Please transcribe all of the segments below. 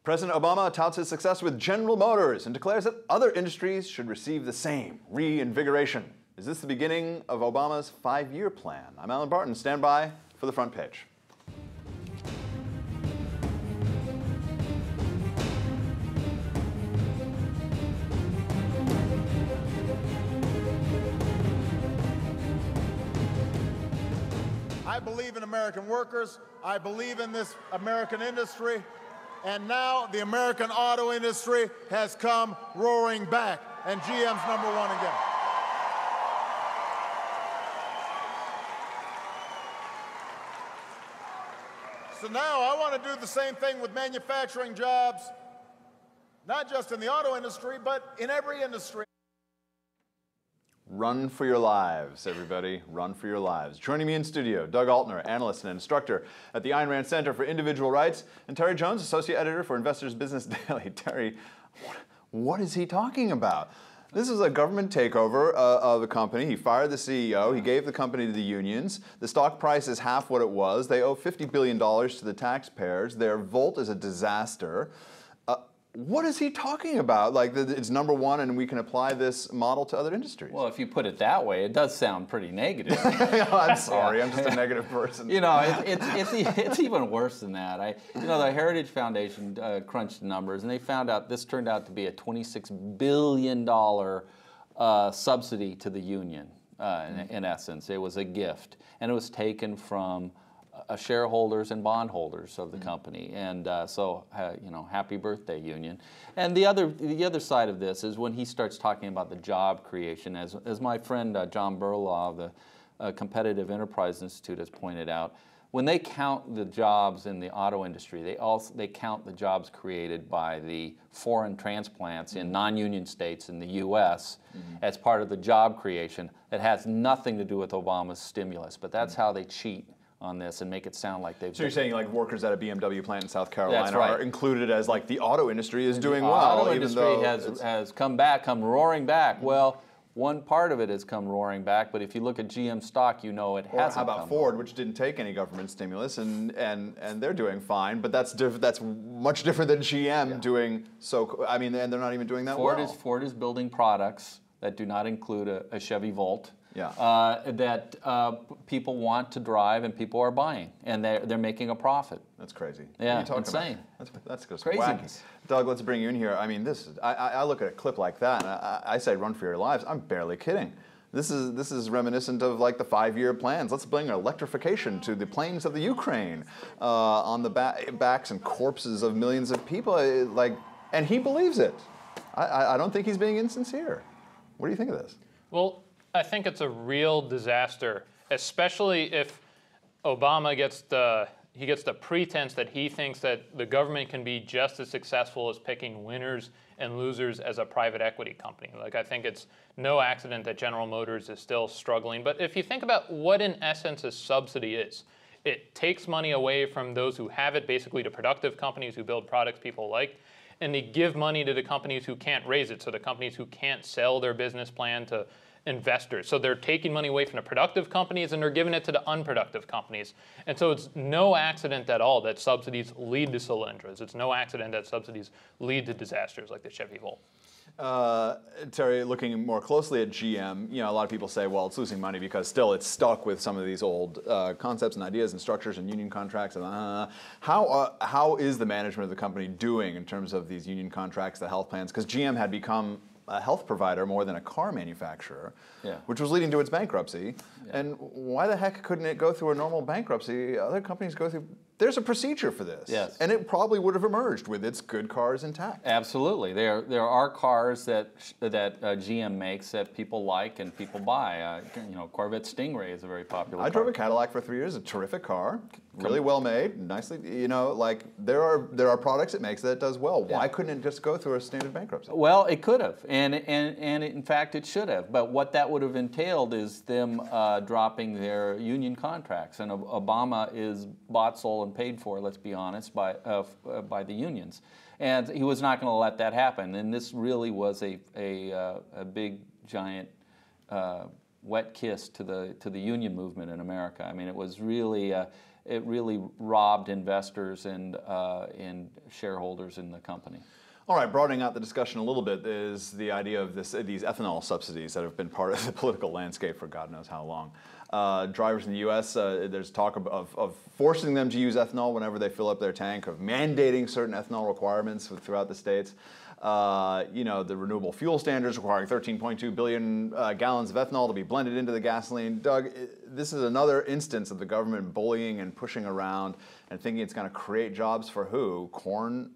President Obama touts his success with General Motors and declares that other industries should receive the same reinvigoration. Is this the beginning of Obama's 5-year plan? I'm Alan Barton. Stand by for the front page. I believe in American workers. I believe in this American industry. And now the American auto industry has come roaring back, and GM's #1 again. So now I want to do the same thing with manufacturing jobs, not just in the auto industry, but in every industry. Run for your lives, everybody. Run for your lives. Joining me in studio, Doug Altner, analyst and instructor at the Ayn Rand Center for Individual Rights, and Terry Jones, associate editor for Investors Business Daily. Terry, what is he talking about? This is a government takeover of the company. He fired the CEO. He gave the company to the unions. The stock price is half what it was. They owe $50 billion to the taxpayers. Their Volt is a disaster. What is he talking about? Like, it's #1 and we can apply this model to other industries. Well, if you put it that way, it does sound pretty negative. I'm sorry, I'm just a negative person. You know, it's even worse than that. The Heritage Foundation crunched the numbers, and they found out this turned out to be a $26 billion subsidy to the union. In essence, it was a gift, and it was taken from shareholders and bondholders of the company, and happy birthday, union. And the other side of this is when he starts talking about the job creation, as my friend John Burlaw of the Competitive Enterprise Institute has pointed out. When they count the jobs in the auto industry, they count the jobs created by the foreign transplants in non-union states in the U.S. As part of the job creation. That has nothing to do with Obama's stimulus, but that's how they cheat on this and make it sound like they've... So you're saying like workers at a BMW plant in South Carolina are included as like the auto industry is doing well, auto industry has come roaring back. Well, one part of it has come roaring back, but if you look at GM stock, you know it hasn't. How about Ford, which didn't take any government stimulus, and they're doing fine, but that's much different than GM doing so. I mean, and they're not even doing that well. Ford is building products that do not include a Chevy Volt. That people want to drive and people are buying, and they're making a profit. That's crazy. Yeah, insane. That's just craziness. Wacky. Doug, let's bring you in here. I mean, I look at a clip like that, and I say run for your lives. I'm barely kidding. This is reminiscent of like the 5-year plans. Let's bring electrification to the plains of the Ukraine, on the backs and corpses of millions of people. And he believes it. I don't think he's being insincere. What do you think of this? Well, I think it's a real disaster, especially if Obama gets the pretense that he thinks that the government can be just as successful as picking winners and losers as a private equity company. Like, I think it's no accident that General Motors is still struggling. But if you think about what in essence a subsidy is, it takes money away from those who have it, basically to productive companies who build products people like, and they give money to the companies who can't raise it, so the companies who can't sell their business plan to investors. So they're taking money away from the productive companies and they're giving it to the unproductive companies. And so it's no accident at all that subsidies lead to Solyndras. It's no accident that subsidies lead to disasters like the Chevy Volt. Terry, looking more closely at GM, a lot of people say, well, it's losing money because still it's stuck with some of these old concepts and ideas and structures and union contracts. And how is the management of the company doing in terms of these union contracts, the health plans? Because GM had become a health provider more than a car manufacturer, which was leading to its bankruptcy. And why the heck couldn't it go through a normal bankruptcy? Other companies go through... There's a procedure for this. Yes. And it probably would have emerged with its good cars intact. Absolutely. There are cars that GM makes that people like and people buy. Corvette Stingray is a very popular car. I drove a Cadillac for 3 years, a terrific car, really well made, nicely, there are products it makes that it does well. Why couldn't it just go through a standard bankruptcy? Well, it could have, and in fact it should have. But what that would have entailed is them dropping their union contracts, and Obama is bought, sold, and paid for, let's be honest, by the unions, and he was not going to let that happen. And this really was a big giant wet kiss to the union movement in America. I mean, it was really it really robbed investors and shareholders in the company. All right, broadening out the discussion a little bit is the idea of these ethanol subsidies that have been part of the political landscape for God knows how long. Drivers in the U.S., there's talk of forcing them to use ethanol whenever they fill up their tank, of mandating certain ethanol requirements throughout the states. You know, the renewable fuel standards requiring 13.2 billion gallons of ethanol to be blended into the gasoline. Doug, this is another instance of the government bullying and pushing around and thinking it's going to create jobs for who? Corn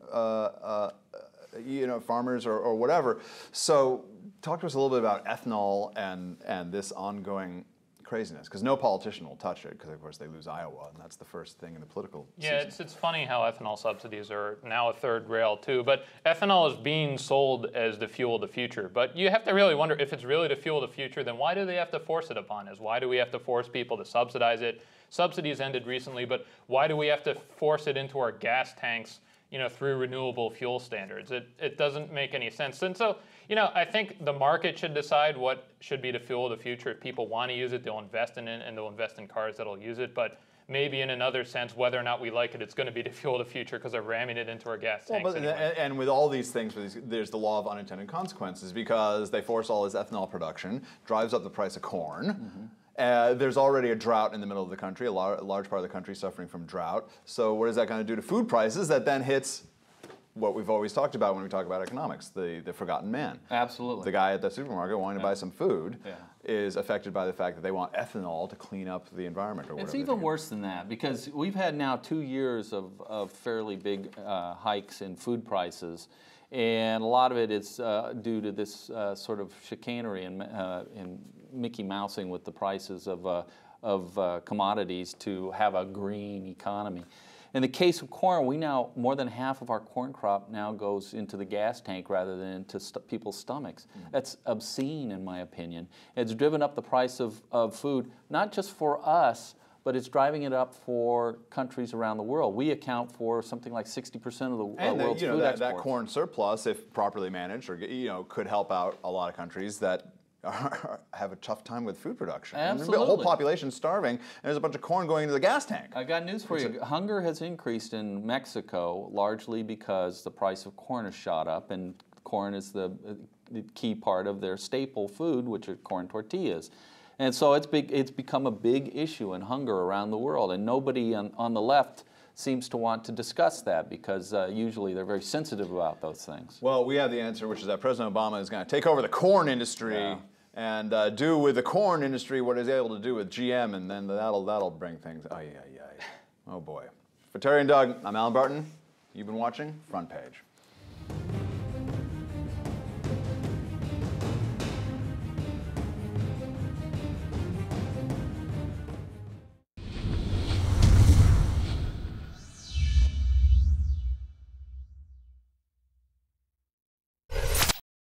you know, farmers or whatever. So talk to us a little bit about ethanol and this ongoing craziness, because no politician will touch it, because of course they lose Iowa, and that's the first thing in the political season. It's funny how ethanol subsidies are now a third rail too, but ethanol is being sold as the fuel of the future. But you have to really wonder, if it's really the fuel of the future, then why do they have to force it upon us? Why do we have to force people to subsidize it? Subsidies ended recently, but why do we have to force it into our gas tanks, you know, through renewable fuel standards? It doesn't make any sense. And so, you know, I think the market should decide what should be the fuel of the future. If people want to use it, they'll invest in it, and they'll invest in cars that'll use it. But maybe in another sense, whether or not we like it, it's going to be the fuel of the future because they're ramming it into our gas tanks. Well, anyway. And with all these things, there's the law of unintended consequences, because they force all this ethanol production, drives up the price of corn. Mm-hmm. There's already a drought in the middle of the country, a large part of the country suffering from drought. So what is that going to do to food prices? That then hits what we've always talked about when we talk about economics, the forgotten man. Absolutely. The guy at the supermarket wanting to buy some food is affected by the fact that they want ethanol to clean up the environment or whatever. It's even worse than that, because we've had now 2 years of fairly big hikes in food prices, and a lot of it is due to this sort of chicanery and Mickey Mousing with the prices of commodities to have a green economy. In the case of corn, more than half of our corn crop now goes into the gas tank rather than into people's stomachs. That's obscene, in my opinion. It's driven up the price of food, not just for us, but it's driving it up for countries around the world. We account for something like 60% of the world's food exports. That corn surplus, if properly managed, or could help out a lot of countries that have a tough time with food production. Absolutely. The whole population's starving, and there's a bunch of corn going into the gas tank. I got news for you. Hunger has increased in Mexico largely because the price of corn has shot up, and corn is the key part of their staple food, which are corn tortillas. And so it's become a big issue in hunger around the world, and nobody on the left seems to want to discuss that, because usually they're very sensitive about those things. Well, we have the answer, which is that President Obama is going to take over the corn industry and do with the corn industry what he's able to do with GM, and then that'll bring things. Oh boy. For Terry and Doug, I'm Alan Barton. You've been watching Front Page.